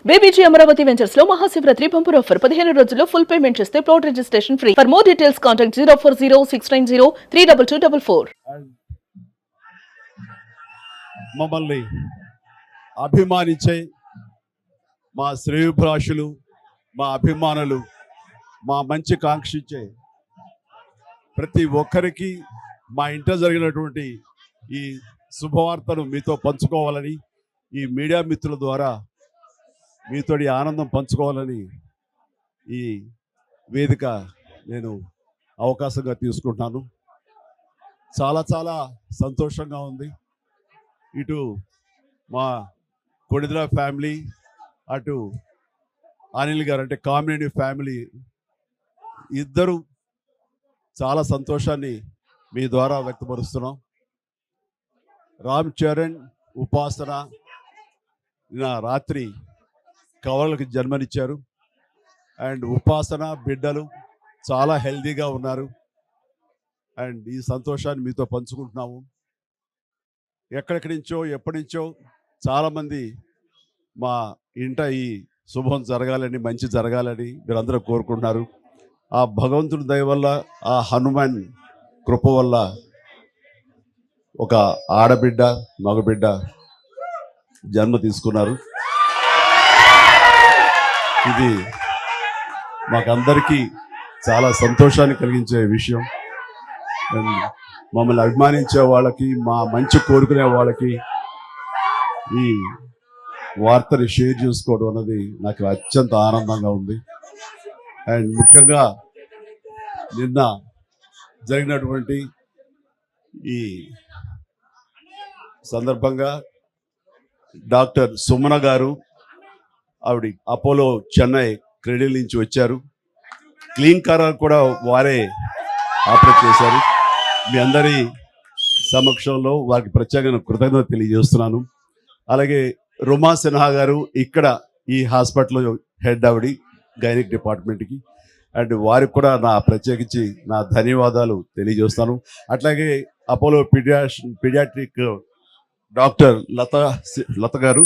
BBG Amaravati ventures లో Mahashivratri bumper offer 15 రోజుల్లో full payment చేస్తే plot registration free. For more details contact 04069032244. And మమ్మల్ని అభిమానించే మా శ్రేయోభిలాషులు, మా అభిమానులు, మా మంచి కాంక్షించే ప్రతి ఒక్కరికి మా ఇంట జరిగినటువంటి ఈ శుభవార్తను మీతో పంచుకోవాలని, ఈ మీడియా మిత్రుల ద్వారా మీతోటి ఆనందం పంచుకోవాలని ఈ వేదిక నేను అవకాశంగా తీసుకుంటున్నాను. చాలా చాలా సంతోషంగా ఉంది. ఇటు మా కొడిదల ఫ్యామిలీ, అటు అనిల్ గారు అంటే కామినేని ఫ్యామిలీ ఇద్దరు చాలా సంతోషాన్ని మీ ద్వారా వ్యక్తపరుస్తున్నాం. రామ్ చరణ్, ఉపాసన నిన్న రాత్రి కవలలకు జన్మనిచ్చారు. అండ్ ఉపాసన బిడ్డలు చాలా హెల్దీగా ఉన్నారు. అండ్ ఈ సంతోషాన్ని మీతో పంచుకుంటున్నాము. ఎక్కడెక్కడి నుంచో ఎప్పటి నుంచో చాలామంది మా ఇంట ఈ శుభం జరగాలని, మంచి జరగాలని మీరందరూ కోరుకుంటున్నారు. ఆ భగవంతుడి దయ వల్ల, ఆ హనుమాన్ కృప వల్ల ఒక ఆడబిడ్డ, మగబిడ్డ జన్మ తీసుకున్నారు. ఇది మాకందరికీ చాలా సంతోషాన్ని కలిగించే విషయం. మమ్మల్ని అభిమానించే వాళ్ళకి, మా మంచి కోరుకునే వాళ్ళకి ఈ వార్తని షేర్ చేసుకోవడం అన్నది నాకు అత్యంత ఆనందంగా ఉంది. అండ్ ముఖ్యంగా నిన్న జరిగినటువంటి ఈ సందర్భంగా డాక్టర్ సుమన గారు, ఆవిడ అపోలో చెన్నై క్రెడిల్ నుంచి వచ్చారు. క్లీన్ కార్ కూడా వారే ఆపరేట్ చేశారు. మీ అందరి సమక్షంలో వారికి ప్రత్యేకంగా కృతజ్ఞత తెలియజేస్తున్నాను. అలాగే రుమా సిన్హా గారు ఇక్కడ ఈ హాస్పిటల్లో హెడ్ ఆవిడి గైనిక్ డిపార్ట్మెంట్కి, అండ్ వారికి కూడా నా ప్రత్యేకించి నా ధన్యవాదాలు తెలియజేస్తాను. అట్లాగే అపోలో పీడియాట్రిక్ డాక్టర్ లత గారు,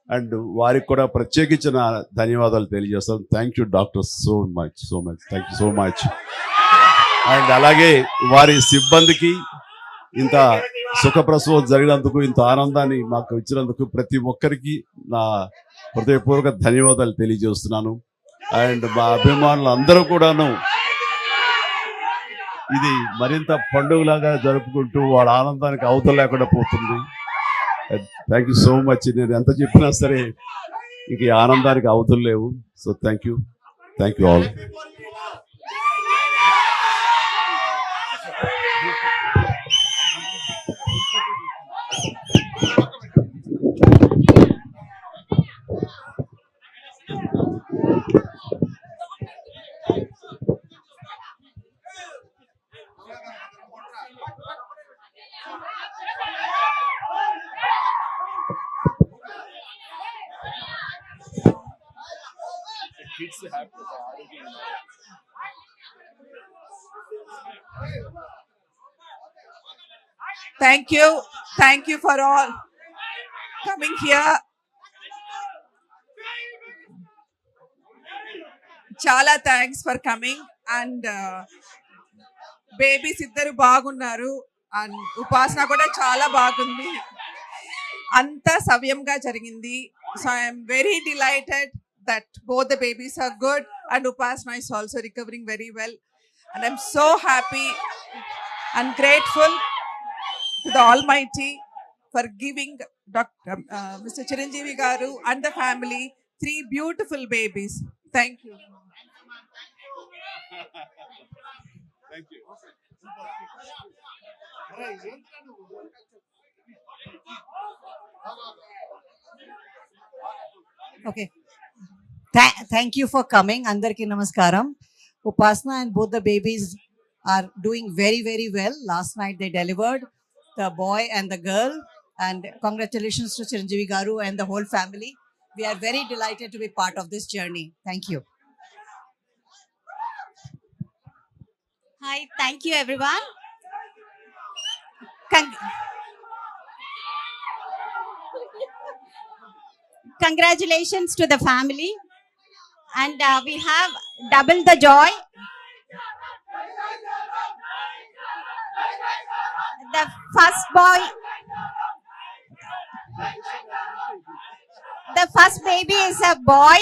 అండ్ వారికి కూడా ప్రత్యేకించి నా ధన్యవాదాలు తెలియజేస్తాను. Thank you doctor, so much thank you so much. And అలాగే వారి సిబ్బందికి ఇంత సుఖప్రసవం జరిగినందుకు, ఇంత ఆనందాన్ని మాకు ఇచ్చినందుకు ప్రతి ఒక్కరికి నా హృదయపూర్వక ధన్యవాదాలు తెలియజేస్తున్నాను. అండ్ మా అభిమానులు అందరూ కూడాను ఇది మరింత పండుగలాగా జరుపుకుంటూ వాళ్ళ ఆనందానికి అవతల లేకుండా పోతుంది. Thank you so much. నేను ఎంత చెప్పినా సరే ఇంక ఈ ఆనందానికి అవతలు లేవు. So thank you all. Thank you for all coming here. Chala thanks for coming. And babies iddaru baagunnaru and upasana kuda chala baagundi. Anta savyamga jarigindi. So I am very delighted that both the babies are good and Upasana is also recovering very well. And I'm so happy and grateful to the Almighty for giving Mr. Chiranjeevi Garu and the family 3 beautiful babies. Thank you. Thank you. Okay. Thank you for coming. Andarki namaskaram. Upasana and both the babies are doing very, very well. Last night they delivered the boy and the girl. And congratulations to Chiranjeevi Garu and the whole family. We are very delighted to be part of this journey. Thank you. Hi, thank you everyone. congratulations to the family, and we have double the joy. The first boy, the first baby is a boy,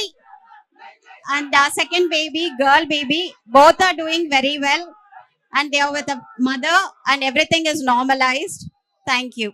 and the second baby, girl baby. Both are doing very well, and they are with a mother, and everything is normalized. Thank you.